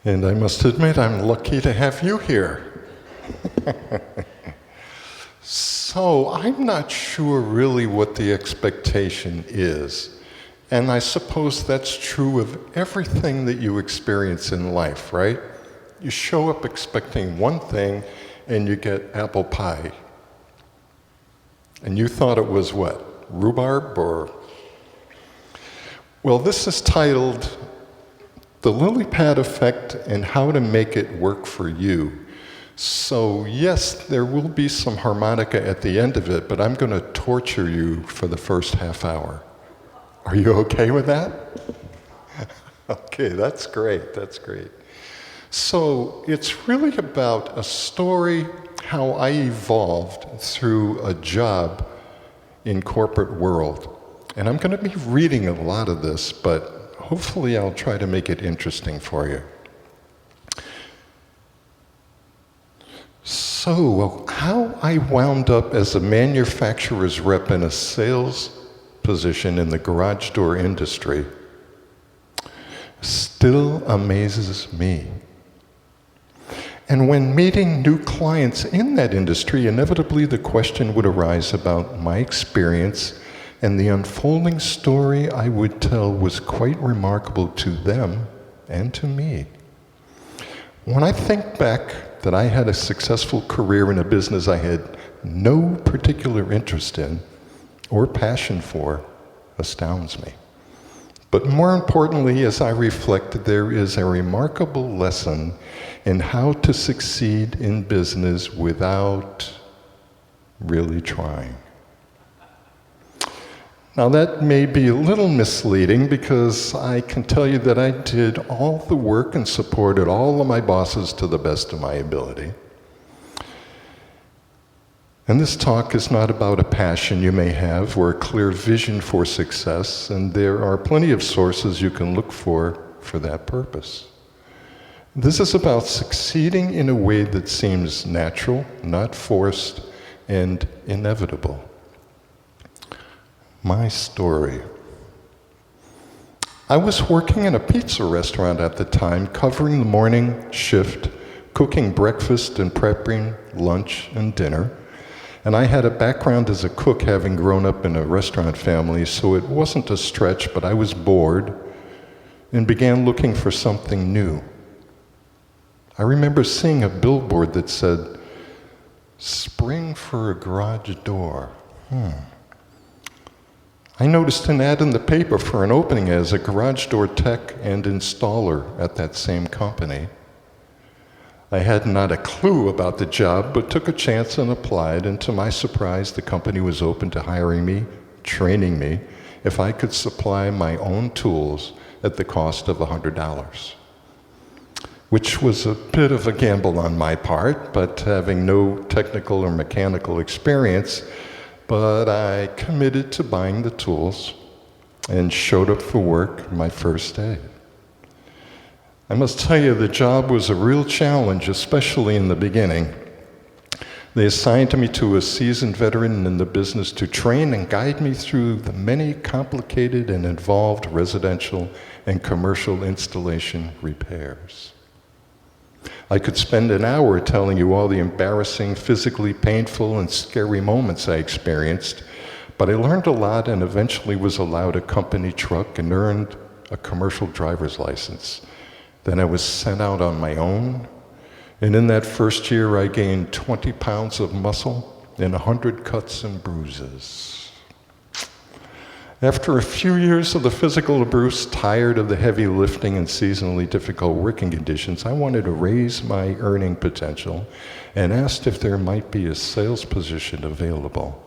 And I must admit, I'm lucky to have you here. So, I'm not sure really what the expectation is. And I suppose that's true of everything that you experience in life, right? You show up expecting one thing, and you get apple pie. And you thought it was what? Rhubarb or... Well, this is titled The Lily Pad Effect and How to Make It Work for You. So yes, there will be some harmonica at the end of it, but I'm going to torture you for the first half hour. Are you okay with that? Okay, that's great, that's great. So it's really about a story, how I evolved through a job in corporate world. And I'm going to be reading a lot of this, but hopefully I'll try to make it interesting for you. So, how I wound up as a manufacturer's rep in a sales position in the garage door industry still amazes me. And when meeting new clients in that industry, inevitably the question would arise about my experience, and the unfolding story I would tell was quite remarkable to them and to me. When I think back that I had a successful career in a business I had no particular interest in or passion for, astounds me. But more importantly, as I reflect, there is a remarkable lesson in how to succeed in business without really trying. Now that may be a little misleading because I can tell you that I did all the work and supported all of my bosses to the best of my ability. And this talk is not about a passion you may have or a clear vision for success, and there are plenty of sources you can look for that purpose. This is about succeeding in a way that seems natural, not forced, and inevitable. My story. I was working in a pizza restaurant at the time, covering the morning shift, cooking breakfast and prepping lunch and dinner. And I had a background as a cook, having grown up in a restaurant family, so it wasn't a stretch, but I was bored and began looking for something new. I remember seeing a billboard that said, "Spring for a garage door." I noticed an ad in the paper for an opening as a garage door tech and installer at that same company. I had not a clue about the job, but took a chance and applied, and to my surprise, the company was open to hiring me, training me, if I could supply my own tools at the cost of $100. Which was a bit of a gamble on my part, but having no technical or mechanical experience, but I committed to buying the tools and showed up for work my first day. I must tell you, the job was a real challenge, especially in the beginning. They assigned me to a seasoned veteran in the business to train and guide me through the many complicated and involved residential and commercial installation repairs. I could spend an hour telling you all the embarrassing, physically painful, and scary moments I experienced, but I learned a lot and eventually was allowed a company truck and earned a commercial driver's license. Then I was sent out on my own, and in that first year I gained 20 pounds of muscle and 100 cuts and bruises. After a few years of the physical abuse, tired of the heavy lifting and seasonally difficult working conditions, I wanted to raise my earning potential and asked if there might be a sales position available.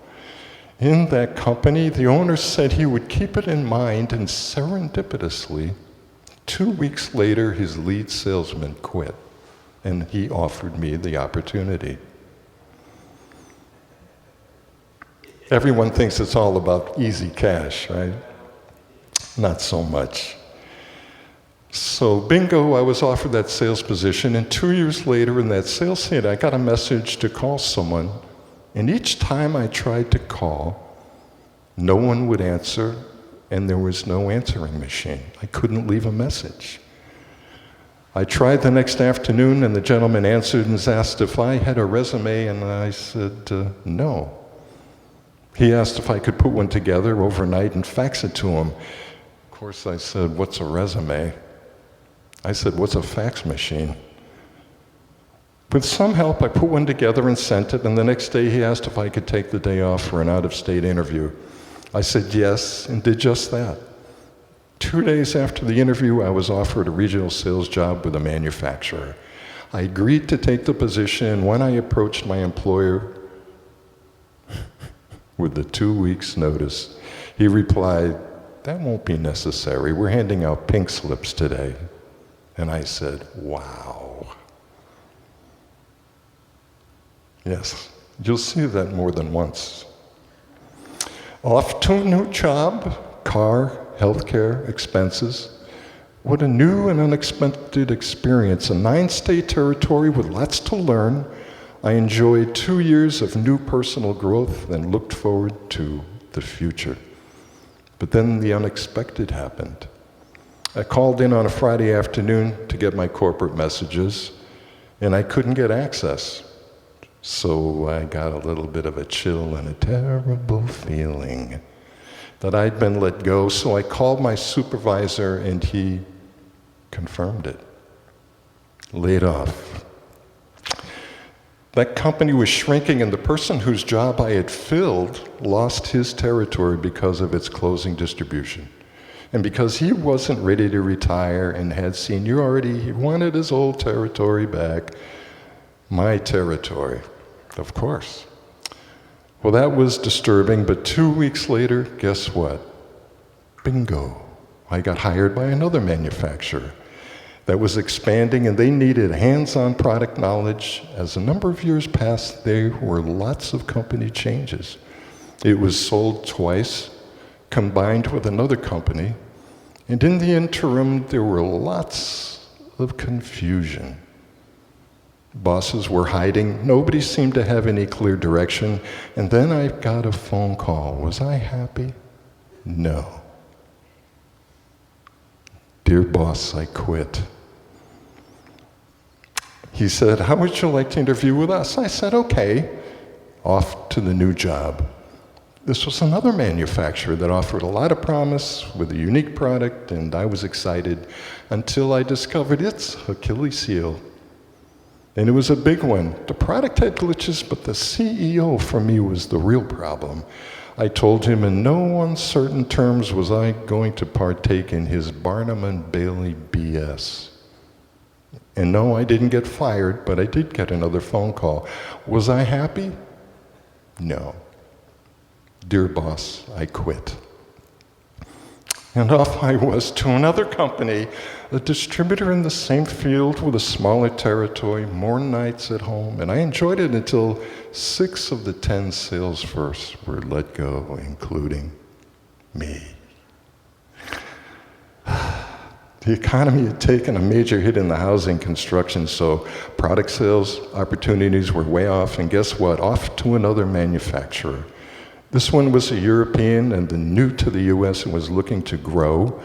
In that company, the owner said he would keep it in mind, and serendipitously, 2 weeks later, his lead salesman quit, and he offered me the opportunity. Everyone thinks it's all about easy cash, right? Not so much. So bingo, I was offered that sales position, and 2 years later in that sales seat, I got a message to call someone, and each time I tried to call, no one would answer, and there was no answering machine. I couldn't leave a message. I tried the next afternoon, and the gentleman answered and asked if I had a resume, and I said, no. He asked if I could put one together overnight and fax it to him. Of course, I said, what's a resume? I said, what's a fax machine? With some help, I put one together and sent it, and the next day he asked if I could take the day off for an out-of-state interview. I said yes, and did just that. 2 days after the interview, I was offered a regional sales job with a manufacturer. I agreed to take the position, and when I approached my employer with the 2 weeks' notice, he replied, that won't be necessary. We're handing out pink slips today. And I said, wow. Yes, you'll see that more than once. Off to a new job, car, healthcare, expenses. What a new and unexpected experience. A 9-state territory with lots to learn. I enjoyed 2 years of new personal growth and looked forward to the future. But then the unexpected happened. I called in on a Friday afternoon to get my corporate messages, and I couldn't get access. So I got a little bit of a chill and a terrible feeling that I'd been let go. So I called my supervisor, and he confirmed it. Laid off. That company was shrinking, and the person whose job I had filled lost his territory because of its closing distribution. And because he wasn't ready to retire and had seniority, he wanted his old territory back. My territory, of course. Well, that was disturbing, but 2 weeks later, guess what? Bingo. I got hired by another manufacturer that was expanding, and they needed hands-on product knowledge. As a number of years passed, there were lots of company changes. It was sold twice, combined with another company, and in the interim, there were lots of confusion. Bosses were hiding. Nobody seemed to have any clear direction. And then I got a phone call. Was I happy? No. Dear boss, I quit. He said, how would you like to interview with us? I said, okay. Off to the new job. This was another manufacturer that offered a lot of promise with a unique product, and I was excited until I discovered its Achilles heel. And it was a big one. The product had glitches, but the CEO for me was the real problem. I told him in no uncertain terms was I going to partake in his Barnum and Bailey BS. And no, I didn't get fired, but I did get another phone call. Was I happy? No. Dear boss, I quit. And off I was to another company, a distributor in the same field with a smaller territory, more nights at home, and I enjoyed it until 6 of the 10 sales force were let go, including me. The economy had taken a major hit in the housing construction, so product sales opportunities were way off, and guess what? Off to another manufacturer. This one was a European and new to the US and was looking to grow,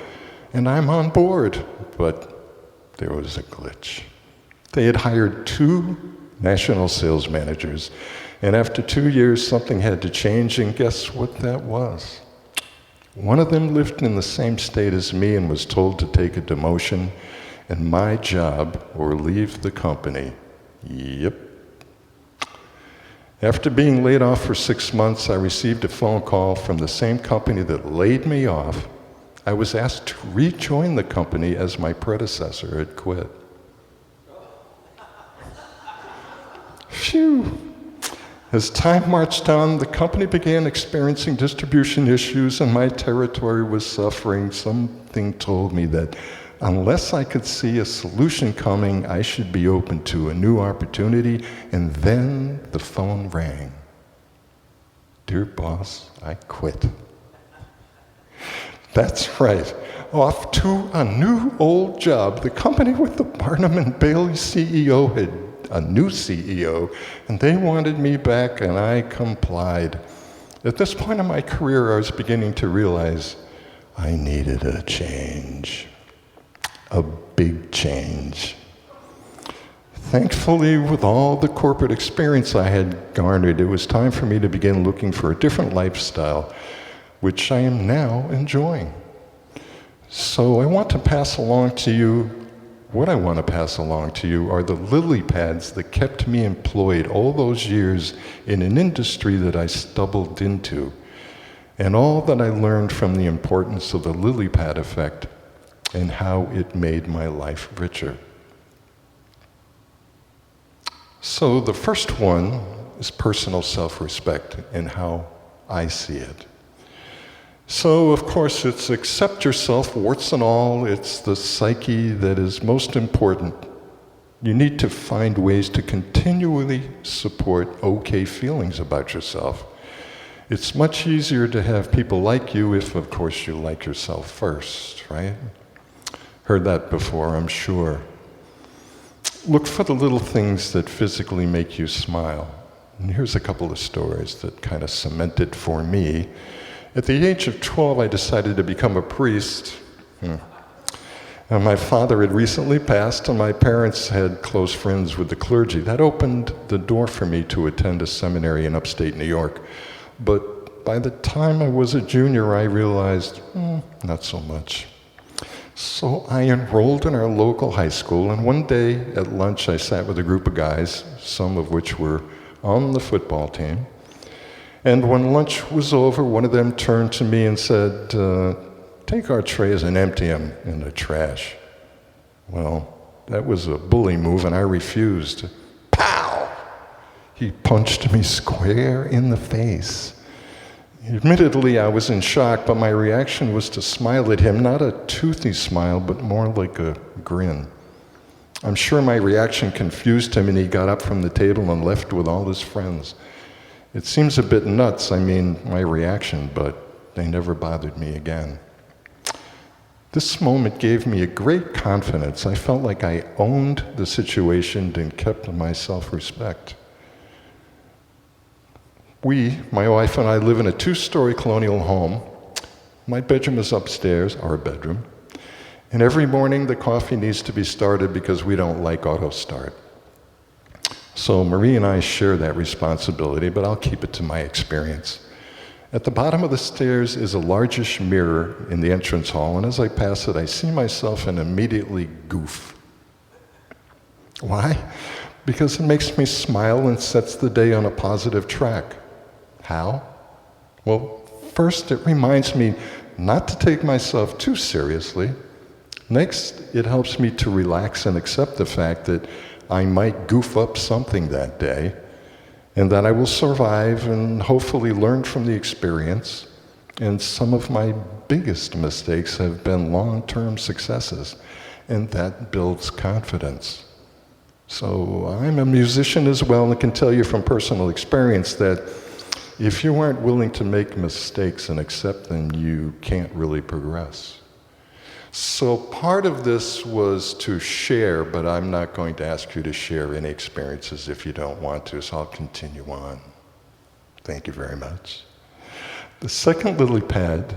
and I'm on board, but there was a glitch. They had hired 2 national sales managers, and after 2 years, something had to change, and guess what that was? One of them lived in the same state as me and was told to take a demotion, and my job, or leave the company. Yep. After being laid off for 6 months, I received a phone call from the same company that laid me off. I was asked to rejoin the company as my predecessor had quit. Phew. As time marched on, the company began experiencing distribution issues and my territory was suffering. Something told me that unless I could see a solution coming, I should be open to a new opportunity. And then the phone rang. Dear boss, I quit. That's right. Off to a new old job. The company with the Barnum and Bailey CEO had a new CEO, and they wanted me back, and I complied. At this point in my career, I was beginning to realize I needed a change. A big change. Thankfully, with all the corporate experience I had garnered, it was time for me to begin looking for a different lifestyle, which I am now enjoying. So I want to pass along to you, what I want to pass along to you are the lily pads that kept me employed all those years in an industry that I stumbled into, and all that I learned from the importance of the lily pad effect and how it made my life richer. So the first one is personal self-respect and how I see it. So, of course, it's accept yourself, warts and all. It's the psyche that is most important. You need to find ways to continually support okay feelings about yourself. It's much easier to have people like you if, of course, you like yourself first, right? Heard that before, I'm sure. Look for the little things that physically make you smile. And here's a couple of stories that kind of cemented for me. At the age of 12, I decided to become a priest. And my father had recently passed, and my parents had close friends with the clergy. That opened the door for me to attend a seminary in upstate New York. But by the time I was a junior, I realized, not so much. So I enrolled in our local high school, and one day at lunch, I sat with a group of guys, some of which were on the football team. And when lunch was over, one of them turned to me and said, take our trays and empty them in the trash. Well, that was a bully move, and I refused. Pow! He punched me square in the face. Admittedly, I was in shock, but my reaction was to smile at him, not a toothy smile, but more like a grin. I'm sure my reaction confused him, and he got up from the table and left with all his friends. It seems a bit nuts, my reaction, but they never bothered me again. This moment gave me a great confidence. I felt like I owned the situation and kept my self-respect. My wife and I live in a 2-story colonial home. My bedroom is upstairs, our bedroom. And every morning the coffee needs to be started because we don't like auto start. So Marie and I share that responsibility, but I'll keep it to my experience. At the bottom of the stairs is a largish mirror in the entrance hall, and as I pass it, I see myself and immediately goof. Why? Because it makes me smile and sets the day on a positive track. How? Well, first, it reminds me not to take myself too seriously. Next, it helps me to relax and accept the fact that I might goof up something that day, and that I will survive and hopefully learn from the experience. And some of my biggest mistakes have been long-term successes, and that builds confidence. So I'm a musician as well, and can tell you from personal experience that if you aren't willing to make mistakes and accept them, you can't really progress. So part of this was to share, but I'm not going to ask you to share any experiences if you don't want to, so I'll continue on. Thank you very much. The second lily pad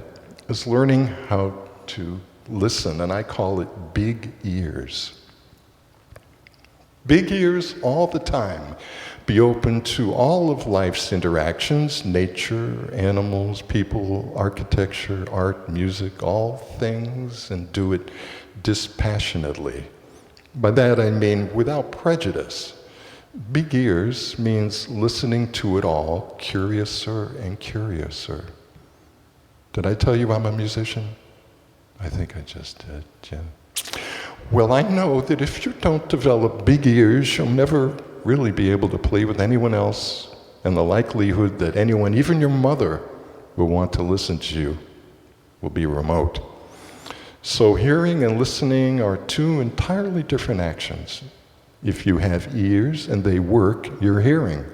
is learning how to listen, and I call it big ears. Big ears all the time. Be open to all of life's interactions, nature, animals, people, architecture, art, music, all things, and do it dispassionately. By that I mean without prejudice. Big ears means listening to it all, curiouser and curiouser. Did I tell you I'm a musician? I think I just did, yeah. Well, I know that if you don't develop big ears, you'll never really be able to play with anyone else, and the likelihood that anyone, even your mother, will want to listen to you will be remote. So hearing and listening are two entirely different actions. If you have ears and they work, you're hearing.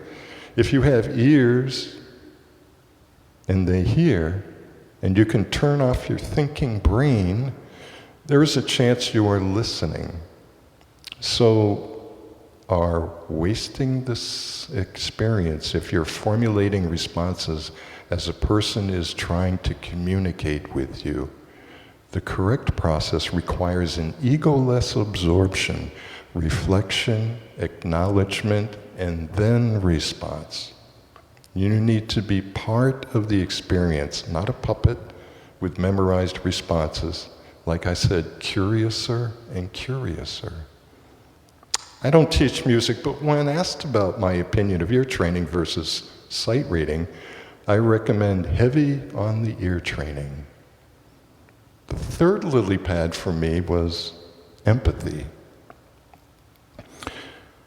If you have ears and they hear, and you can turn off your thinking brain, there is a chance you are listening. So are wasting this experience if you're formulating responses as a person is trying to communicate with you. The correct process requires an ego-less absorption, reflection, acknowledgement, and then response. You need to be part of the experience, not a puppet with memorized responses. Like I said, curiouser and curiouser. I don't teach music, but when asked about my opinion of ear training versus sight reading, I recommend heavy on the ear training. The third lily pad for me was empathy.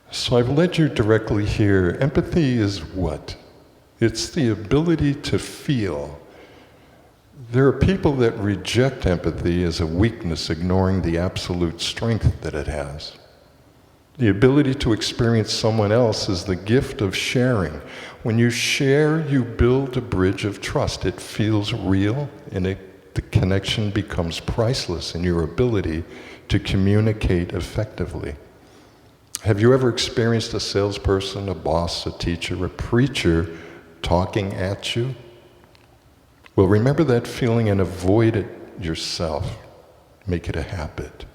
So I've led you directly here. Empathy is what? It's the ability to feel. There are people that reject empathy as a weakness, ignoring the absolute strength that it has. The ability to experience someone else is the gift of sharing. When you share, you build a bridge of trust. It feels real, and the connection becomes priceless in your ability to communicate effectively. Have you ever experienced a salesperson, a boss, a teacher, a preacher talking at you? Well, remember that feeling and avoid it yourself. Make it a habit.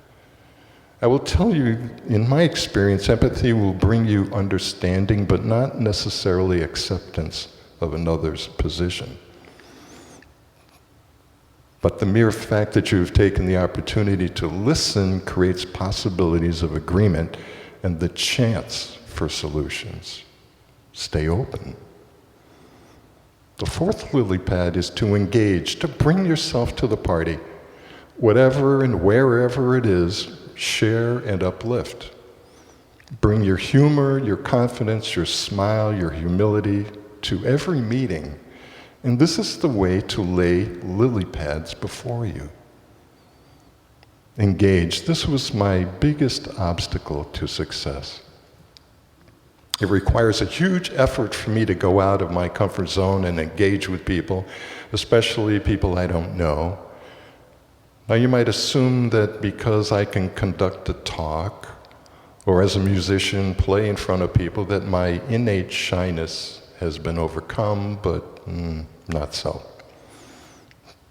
I will tell you, in my experience, empathy will bring you understanding, but not necessarily acceptance of another's position. But the mere fact that you've taken the opportunity to listen creates possibilities of agreement and the chance for solutions. Stay open. The fourth lily pad is to engage, to bring yourself to the party. Whatever and wherever it is, share and uplift. Bring your humor, your confidence, your smile, your humility to every meeting. And this is the way to lay lily pads before you. Engage. This was my biggest obstacle to success. It requires a huge effort for me to go out of my comfort zone and engage with people, especially people I don't know. Now you might assume that because I can conduct a talk, or as a musician play in front of people, that my innate shyness has been overcome, but not so.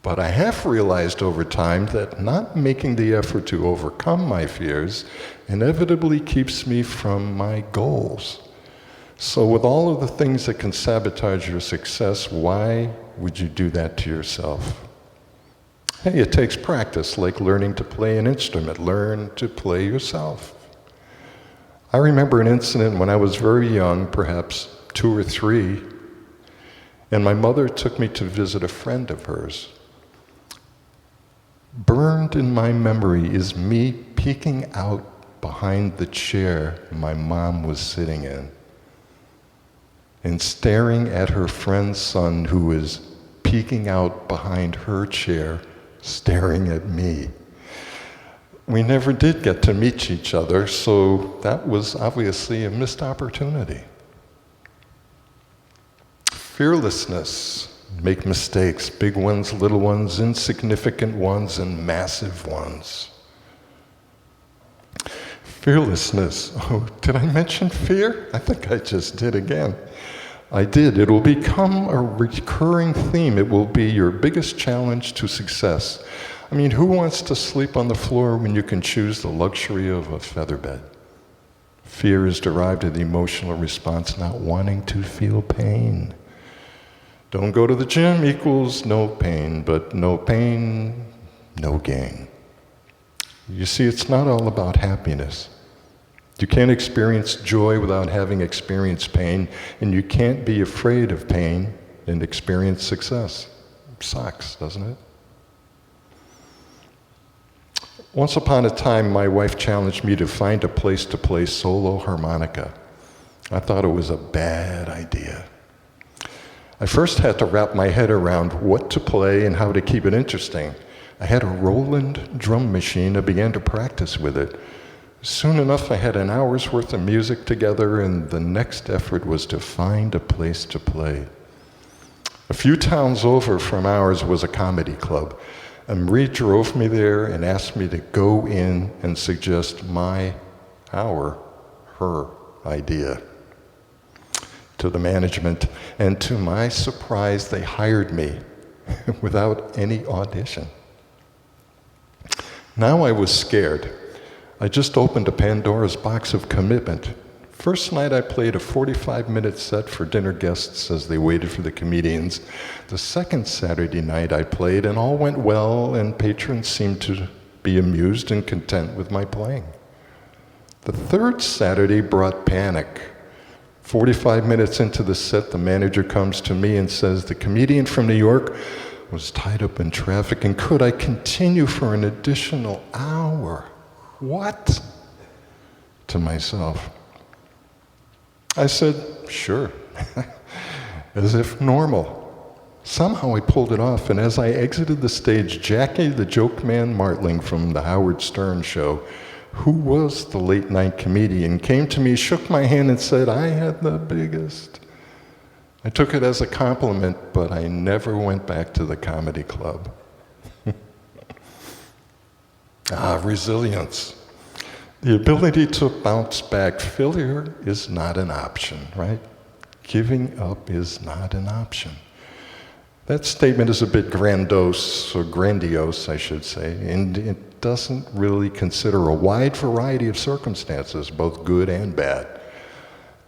But I have realized over time that not making the effort to overcome my fears inevitably keeps me from my goals. So with all of the things that can sabotage your success, why would you do that to yourself? Hey, it takes practice, like learning to play an instrument. Learn to play yourself. I remember an incident when I was very young, perhaps 2 or 3, and my mother took me to visit a friend of hers. Burned in my memory is me peeking out behind the chair my mom was sitting in and staring at her friend's son who was peeking out behind her chair, staring at me. We never did get to meet each other, so that was obviously a missed opportunity. Fearlessness. Make mistakes, big ones, little ones, insignificant ones, and massive ones. Fearlessness. Oh, did I mention fear? I think I just did again. I did. It will become a recurring theme. It will be your biggest challenge to success. I mean, who wants to sleep on the floor when you can choose the luxury of a feather bed? Fear is derived of the emotional response not wanting to feel pain. Don't go to the gym equals no pain, but no pain, no gain. You see, it's not all about happiness. You can't experience joy without having experienced pain, and you can't be afraid of pain and experience success. It sucks, doesn't it? Once upon a time, my wife challenged me to find a place to play solo harmonica. I thought it was a bad idea. I first had to wrap my head around what to play and how to keep it interesting. I had a Roland drum machine. I began to practice with it. Soon enough, I had an hour's worth of music together, and the next effort was to find a place to play. A few towns over from ours was a comedy club. And Marie drove me there and asked me to go in and suggest her idea to the management, and to my surprise, they hired me without any audition. Now I was scared. I just opened a Pandora's box of commitment. First night I played a 45-minute set for dinner guests as they waited for the comedians. The second Saturday night I played and all went well and patrons seemed to be amused and content with my playing. The third Saturday brought panic. 45 minutes into the set, the manager comes to me and says, the comedian from New York was tied up in traffic and could I continue for an additional hour? What? To myself. I said, sure, as if normal. Somehow I pulled it off, and as I exited the stage, Jackie the Joke Man Martling from the Howard Stern show, who was the late night comedian, came to me, shook my hand, and said, I had the biggest. I took it as a compliment, but I never went back to the comedy club. Resilience. The ability to bounce back. Failure is not an option, right? Giving up is not an option. That statement is a bit grandiose, I should say, and it doesn't really consider a wide variety of circumstances, both good and bad.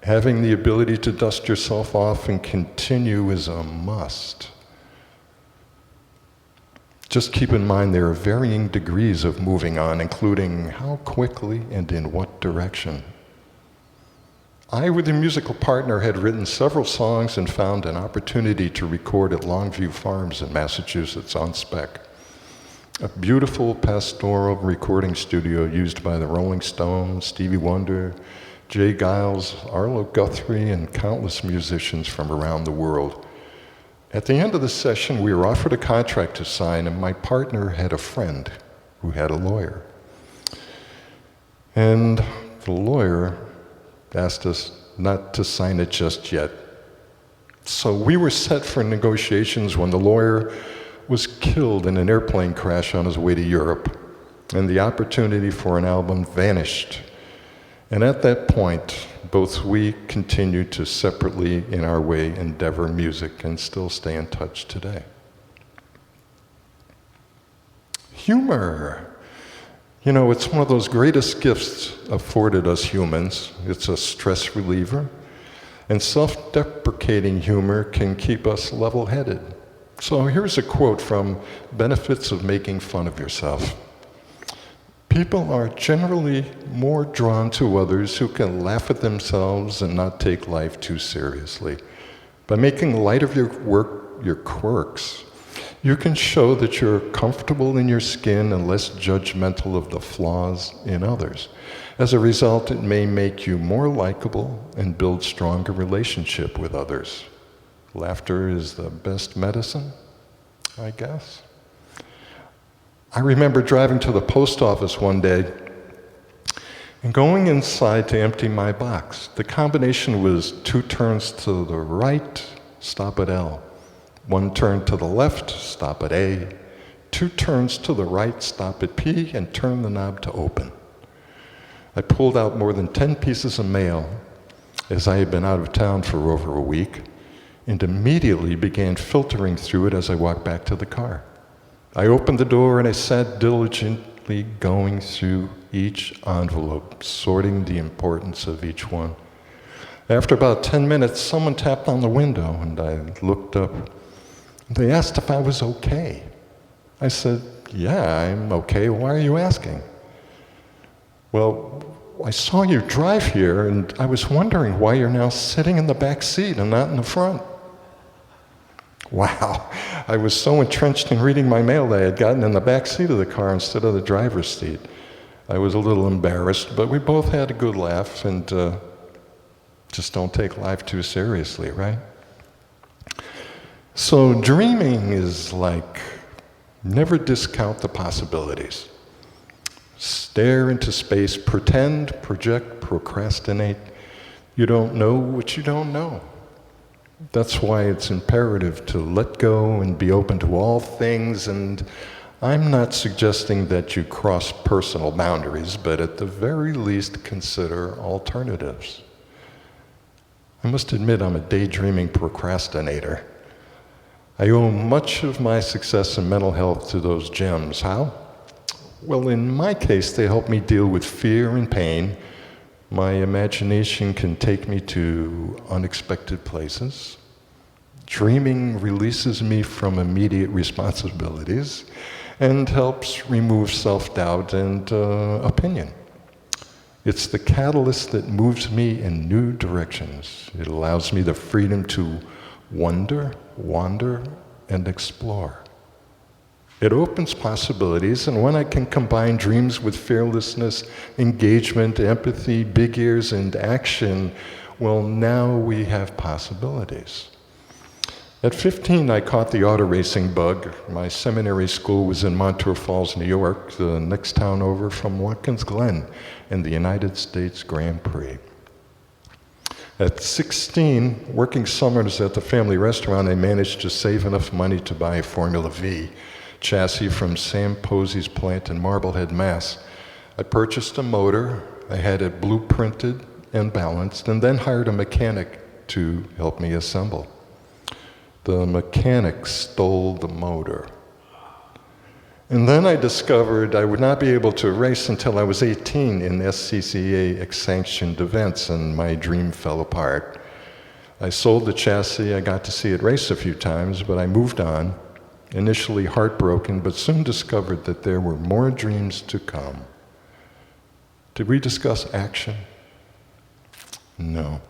Having the ability to dust yourself off and continue is a must. Just keep in mind there are varying degrees of moving on, including how quickly and in what direction. I, with a musical partner, had written several songs and found an opportunity to record at Longview Farms in Massachusetts on spec. A beautiful pastoral recording studio used by the Rolling Stones, Stevie Wonder, Jay Giles, Arlo Guthrie, and countless musicians from around the world. At the end of the session, we were offered a contract to sign, and my partner had a friend who had a lawyer. And the lawyer asked us not to sign it just yet. So we were set for negotiations when the lawyer was killed in an airplane crash on his way to Europe, and the opportunity for an album vanished. And at that point, both we continued to separately, in our way, endeavor music and still stay in touch today. Humor. You know, it's one of those greatest gifts afforded us humans. It's a stress reliever. And self-deprecating humor can keep us level-headed. So here's a quote from Benefits of Making Fun of Yourself. People are generally more drawn to others who can laugh at themselves and not take life too seriously. By making light of your quirks, you can show that you're comfortable in your skin and less judgmental of the flaws in others. As a result, it may make you more likable and build stronger relationship with others. Laughter is the best medicine, I guess. I remember driving to the post office one day and going inside to empty my box. The combination was 2 turns to the right, stop at L. 1 turn to the left, stop at A. 2 turns to the right, stop at P, and turn the knob to open. I pulled out more than 10 pieces of mail, as I had been out of town for over a week, and immediately began filtering through it as I walked back to the car. I opened the door and I sat diligently going through each envelope, sorting the importance of each one. After about 10 minutes, someone tapped on the window and I looked up. They asked if I was okay. I said, yeah, I'm okay. Why are you asking? Well, I saw you drive here and I was wondering why you're now sitting in the back seat and not in the front. Wow, I was so entrenched in reading my mail that I had gotten in the back seat of the car instead of the driver's seat. I was a little embarrassed, but we both had a good laugh and just don't take life too seriously, right? So dreaming is like never discount the possibilities. Stare into space, pretend, project, procrastinate. You don't know what you don't know. That's why it's imperative to let go and be open to all things, and I'm not suggesting that you cross personal boundaries, but at the very least consider alternatives. I must admit I'm a daydreaming procrastinator. I owe much of my success in mental health to those gems. How? Well, in my case, they help me deal with fear and pain. My imagination can take me to unexpected places. Dreaming releases me from immediate responsibilities and helps remove self-doubt and opinion. It's the catalyst that moves me in new directions. It allows me the freedom to wonder, wander, and explore. It opens possibilities, and when I can combine dreams with fearlessness, engagement, empathy, big ears, and action, well, now we have possibilities. At 15, I caught the auto racing bug. My seminary school was in Montour Falls, New York, the next town over from Watkins Glen in the United States Grand Prix. At 16, working summers at the family restaurant, I managed to save enough money to buy a Formula V chassis from Sam Posey's plant in Marblehead, Mass. I purchased a motor, I had it blueprinted and balanced, and then hired a mechanic to help me assemble. The mechanic stole the motor. And then I discovered I would not be able to race until I was 18 in SCCA-sanctioned events, and my dream fell apart. I sold the chassis, I got to see it race a few times, but I moved on, initially heartbroken, but soon discovered that there were more dreams to come. Did we discuss action? No.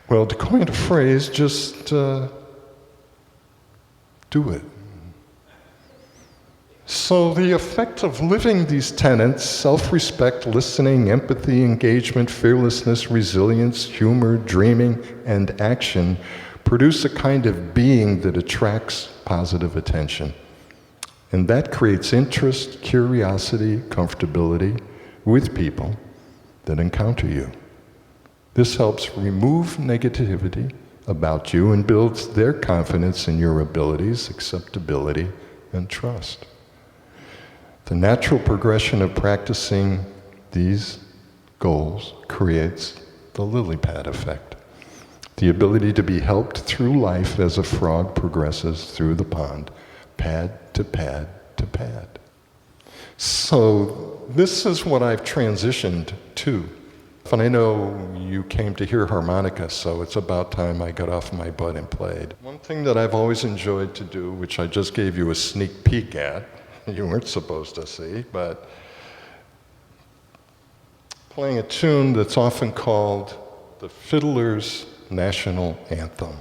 Well, to coin a phrase, just do it. So the effect of living these tenets, self-respect, listening, empathy, engagement, fearlessness, resilience, humor, dreaming, and action produce a kind of being that attracts positive attention. And that creates interest, curiosity, comfortability with people that encounter you. This helps remove negativity about you and builds their confidence in your abilities, acceptability, and trust. The natural progression of practicing these goals creates the lily pad effect, the ability to be helped through life as a frog progresses through the pond, pad to pad to pad. So this is what I've transitioned to. And I know you came to hear harmonica, so it's about time I got off my butt and played. One thing that I've always enjoyed to do, which I just gave you a sneak peek at, you weren't supposed to see, but playing a tune that's often called the Fiddler's National Anthem.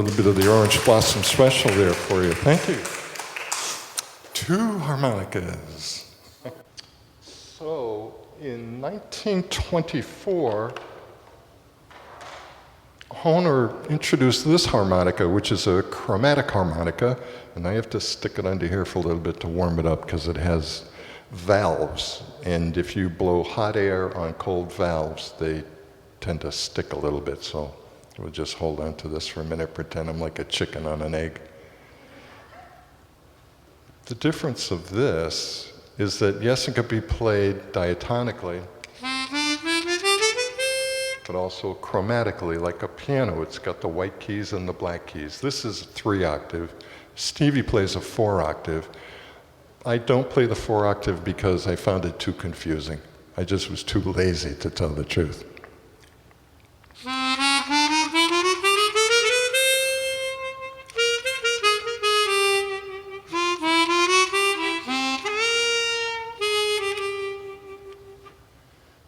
little bit of the Orange Blossom Special there for you. Thank you. 2 harmonicas. So, in 1924, Hohner introduced this harmonica, which is a chromatic harmonica, and I have to stick it under here for a little bit to warm it up because it has valves, and if you blow hot air on cold valves, they tend to stick a little bit, so we'll just hold on to this for a minute, pretend I'm like a chicken on an egg. The difference of this is that, yes, it could be played diatonically, but also chromatically, like a piano. It's got the white keys and the black keys. This is 3-octave. Stevie plays a 4-octave. I don't play the 4-octave because I found it too confusing. I just was too lazy, to tell the truth.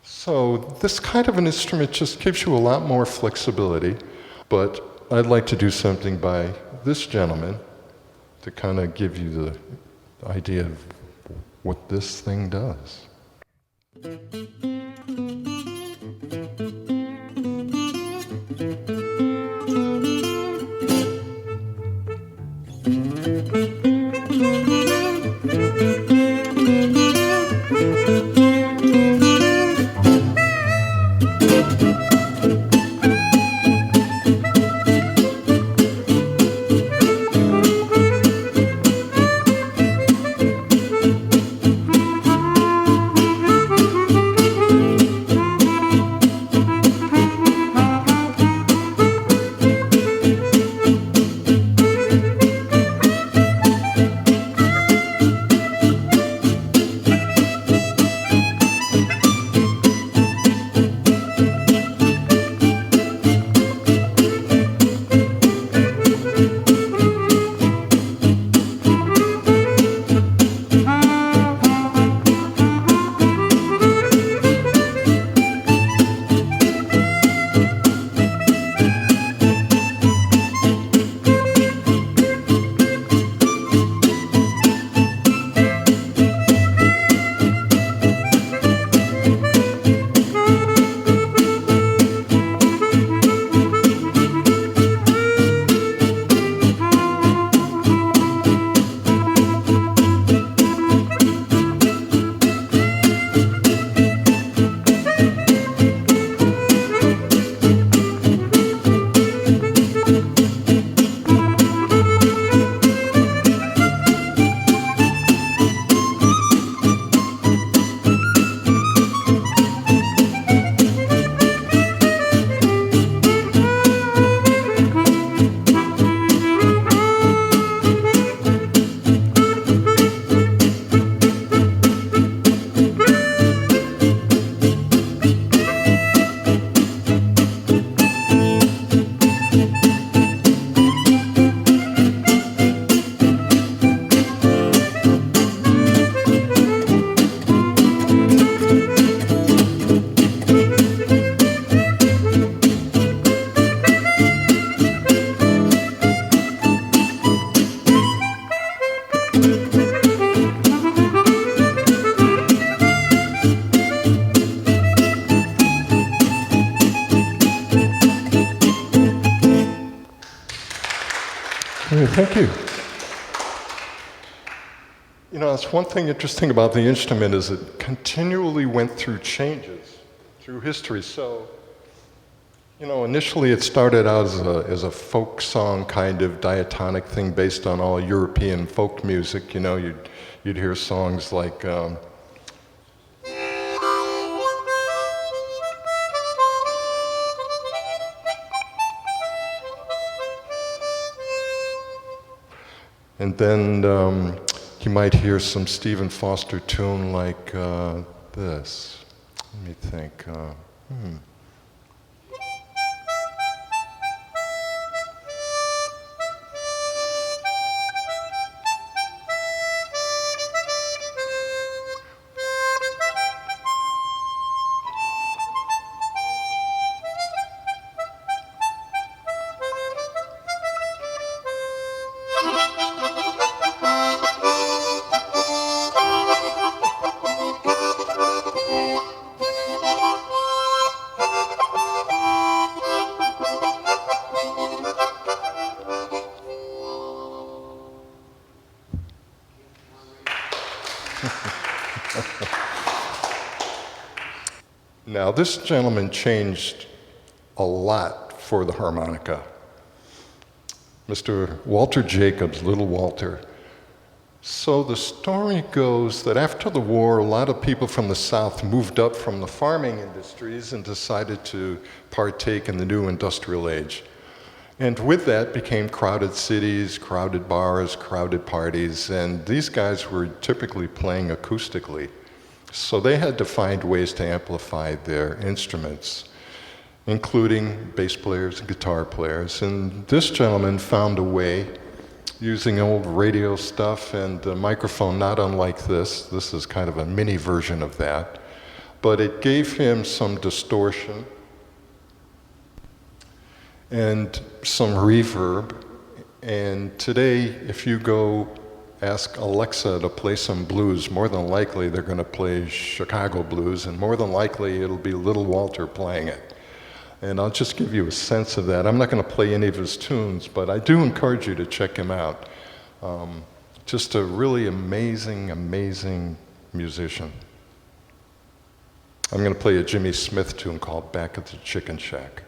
So this kind of an instrument just gives you a lot more flexibility, but I'd like to do something by this gentleman to kind of give you the idea of what this thing does. Thank you. You know, that's one thing interesting about the instrument is it continually went through changes through history. So, you know, initially it started out as a folk song kind of diatonic thing based on all European folk music. You know, you'd hear songs like and then you might hear some Stephen Foster tune like this. Let me think. Now, this gentleman changed a lot for the harmonica. Mr. Walter Jacobs, Little Walter. So the story goes that after the war, a lot of people from the South moved up from the farming industries and decided to partake in the new industrial age. And with that became crowded cities, crowded bars, crowded parties, and these guys were typically playing acoustically. So they had to find ways to amplify their instruments, including bass players and guitar players. And this gentleman found a way using old radio stuff and a microphone not unlike this. This is kind of a mini version of that. But it gave him some distortion and some reverb. And today, if you go ask Alexa to play some blues, more than likely they're going to play Chicago blues, and more than likely it'll be Little Walter playing it. And I'll just give you a sense of that. I'm not going to play any of his tunes, but I do encourage you to check him out. Just a really amazing, amazing musician. I'm going to play a Jimmy Smith tune called Back at the Chicken Shack.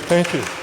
Thank you.